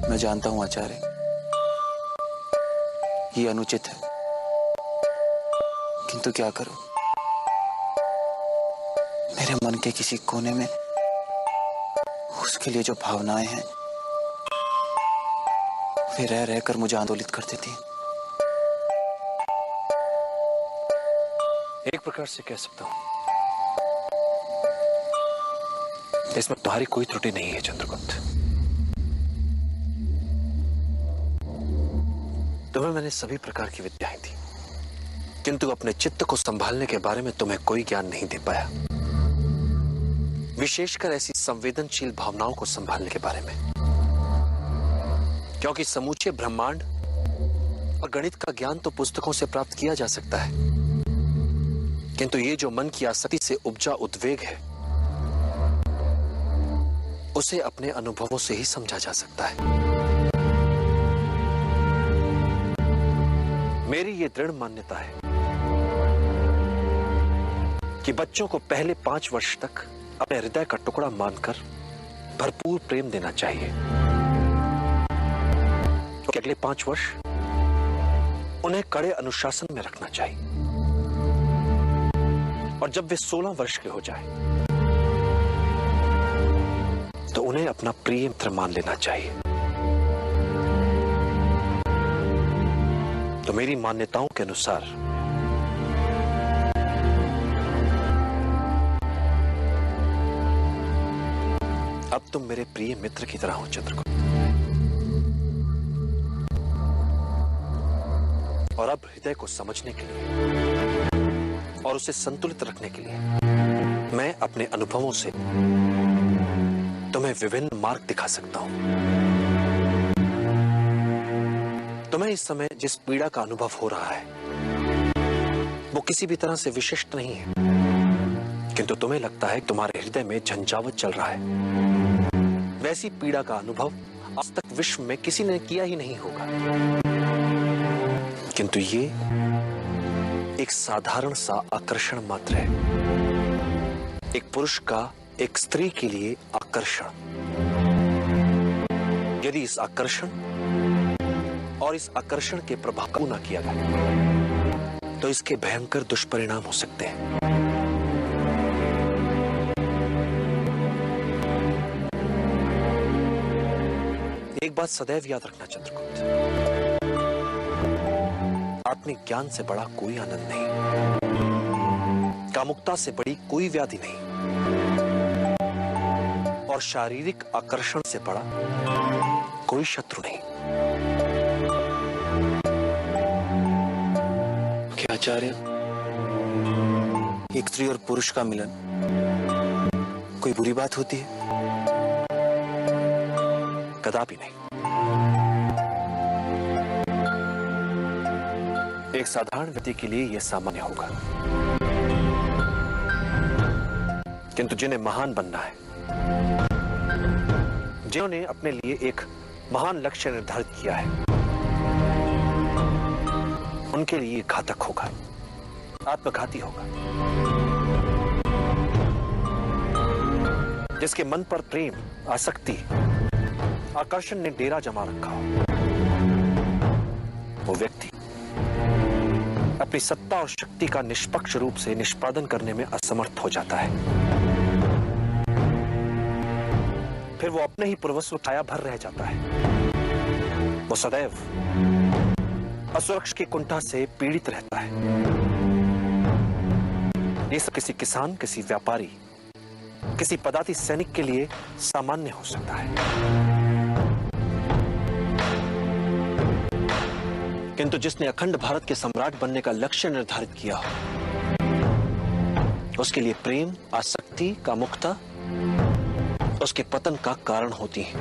मैं जानता हूं आचार्य, ये अनुचित है, किंतु क्या करूं? मेरे मन के किसी कोने में उसके लिए जो भावनाएं हैं वे रह रहकर मुझे आंदोलित कर देती हैं। एक प्रकार से कह सकता हूं इसमें तुम्हारी कोई त्रुटि नहीं है चंद्रगुप्त। तुम्हें मैंने सभी प्रकार की विद्याएं दी, किंतु अपने चित्त को संभालने के बारे में तुम्हें कोई ज्ञान नहीं दे पाया, विशेषकर ऐसी संवेदनशील भावनाओं को संभालने के बारे में। क्योंकि समूचे ब्रह्मांड और गणित का ज्ञान तो पुस्तकों से प्राप्त किया जा सकता है, किंतु ये जो मन की आसक्ति से उपजा उद्वेग है उसे अपने अनुभवों से ही समझा जा सकता है। मेरी ये दृढ़ मान्यता है कि बच्चों को पहले 5 वर्ष तक अपने हृदय का टुकड़ा मानकर भरपूर प्रेम देना चाहिए, तो अगले 5 वर्ष उन्हें कड़े अनुशासन में रखना चाहिए, और जब वे 16 वर्ष के हो जाए तो उन्हें अपना प्रिय मित्र मान लेना चाहिए। तो मेरी मान्यताओं के अनुसार अब तुम मेरे प्रिय मित्र की तरह हो चंद्रगुप्त, और अब हृदय को समझने के लिए और उसे संतुलित रखने के लिए मैं अपने अनुभवों से तुम्हें विभिन्न मार्ग दिखा सकता हूं। तुम्हें इस समय जिस पीड़ा का अनुभव हो रहा है वो किसी भी तरह से विशिष्ट नहीं है, किंतु तुम्हें लगता है कि तुम्हारे हृदय में झंझावात चल रहा है। वैसी पीड़ा का अनुभव आज तक विश्व में किसी ने किया ही नहीं होगा, किंतु ये एक साधारण सा आकर्षण मात्र है, एक पुरुष का एक स्त्री के लिए आकर्षण। यदि इस आकर्षण और इस आकर्षण के प्रभाव को न किया गया तो इसके भयंकर दुष्परिणाम हो सकते हैं। एक बात सदैव याद रखना चंद्रगुप्त, आत्मिक ज्ञान से बड़ा कोई आनंद नहीं, कामुकता से बड़ी कोई व्याधि नहीं, और शारीरिक आकर्षण से बड़ा कोई शत्रु नहीं। क्या आचार्य, एक स्त्री और पुरुष का मिलन कोई बुरी बात होती है? कदापि नहीं। एक साधारण व्यक्ति के लिए यह सामान्य होगा, किंतु जिन्हें महान बनना है, जिन्होंने अपने लिए एक महान लक्ष्य निर्धारित किया है, उनके लिए घातक होगा, आत्मघाती होगा। जिसके मन पर प्रेम, आसक्ति, आकर्षण ने डेरा जमा रखा हो, वो व्यक्ति अपनी सत्ता और शक्ति का निष्पक्ष रूप से निष्पादन करने में असमर्थ हो जाता है। फिर वो अपने ही पूर्वस्व छाया भर रह जाता है। वो सदैव असुरक्षा की कुंठा से पीड़ित रहता है। ये सब किसी किसान, किसी व्यापारी, किसी पदाति सैनिक के लिए सामान्य हो सकता है, किंतु जिसने अखंड भारत के सम्राट बनने का लक्ष्य निर्धारित किया हो, उसके लिए प्रेम, आसक्ति, कामुकता उसके पतन का कारण होती है।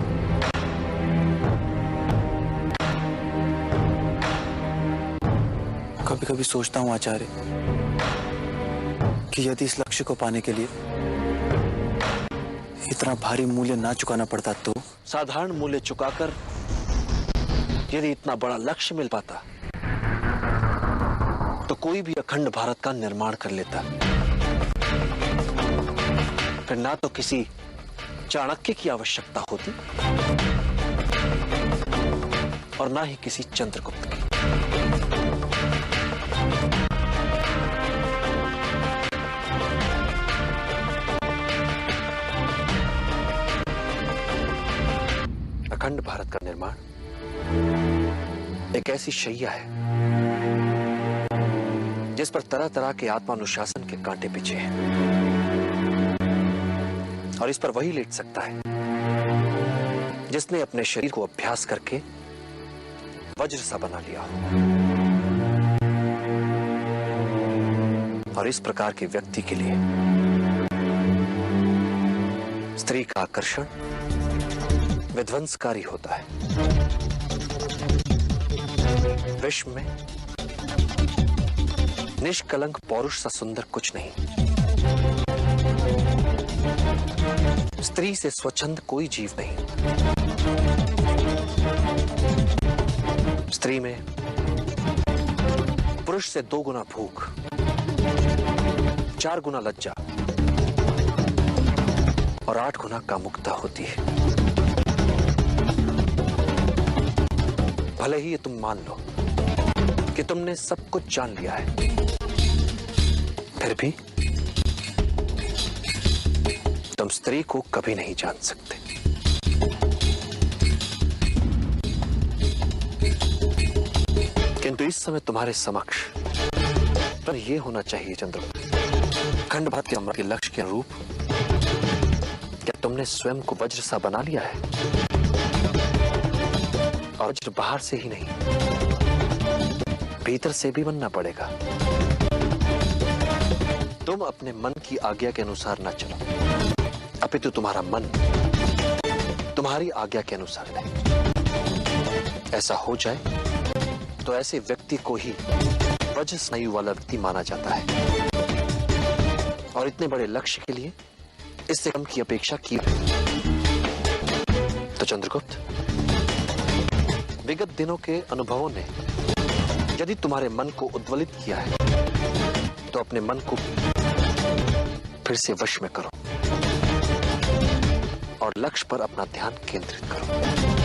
कभी कभी सोचता हूं आचार्य कि यदि इस लक्ष्य को पाने के लिए इतना भारी मूल्य ना चुकाना पड़ता तो। साधारण मूल्य चुकाकर यदि इतना बड़ा लक्ष्य मिल पाता तो कोई भी अखंड भारत का निर्माण कर लेता। फिर ना तो किसी चाणक्य की आवश्यकता होती और ना ही किसी चंद्रगुप्त की। अखंड भारत का निर्माण एक ऐसी शैया है जिस पर तरह तरह के आत्मानुशासन के कांटे बिछे हैं, और इस पर वही लेट सकता है जिसने अपने शरीर को अभ्यास करके वज्र सा बना लिया हो। और इस प्रकार के व्यक्ति के लिए स्त्री का आकर्षण विध्वंसकारी होता है। विश्व में निष्कलंक पौरुष सा सुंदर कुछ नहीं। स्त्री से स्वच्छंद कोई जीव नहीं। स्त्री में पुरुष से 2 गुना भूख, 4 गुना लज्जा और 8 गुना कामुकता होती है। भले ही ये तुम मान लो कि तुमने सब कुछ जान लिया है, फिर भी तुम स्त्री को कभी नहीं जान सकते। किंतु इस समय तुम्हारे समक्ष पर यह होना चाहिए चंद्रगुप्त, अखंड भारत के अमर के लक्ष्य के अनुरूप क्या तुमने स्वयं को वज्र सा बना लिया है? और वज्र बाहर से ही नहीं, भीतर से भी बनना पड़ेगा। तुम अपने मन की आज्ञा के अनुसार न चलो, अपितु तुम्हारा मन तुम्हारी आज्ञा के अनुसार नहीं। ऐसा हो जाए तो ऐसे व्यक्ति को ही वज्र स्नायु वाला व्यक्ति माना जाता है, और इतने बड़े लक्ष्य के लिए इससे कम की अपेक्षा की। तो चंद्रगुप्त, विगत दिनों के अनुभवों ने यदि तुम्हारे मन को उद्वेलित किया है तो अपने मन को फिर से वश में करो और लक्ष्य पर अपना ध्यान केंद्रित करो।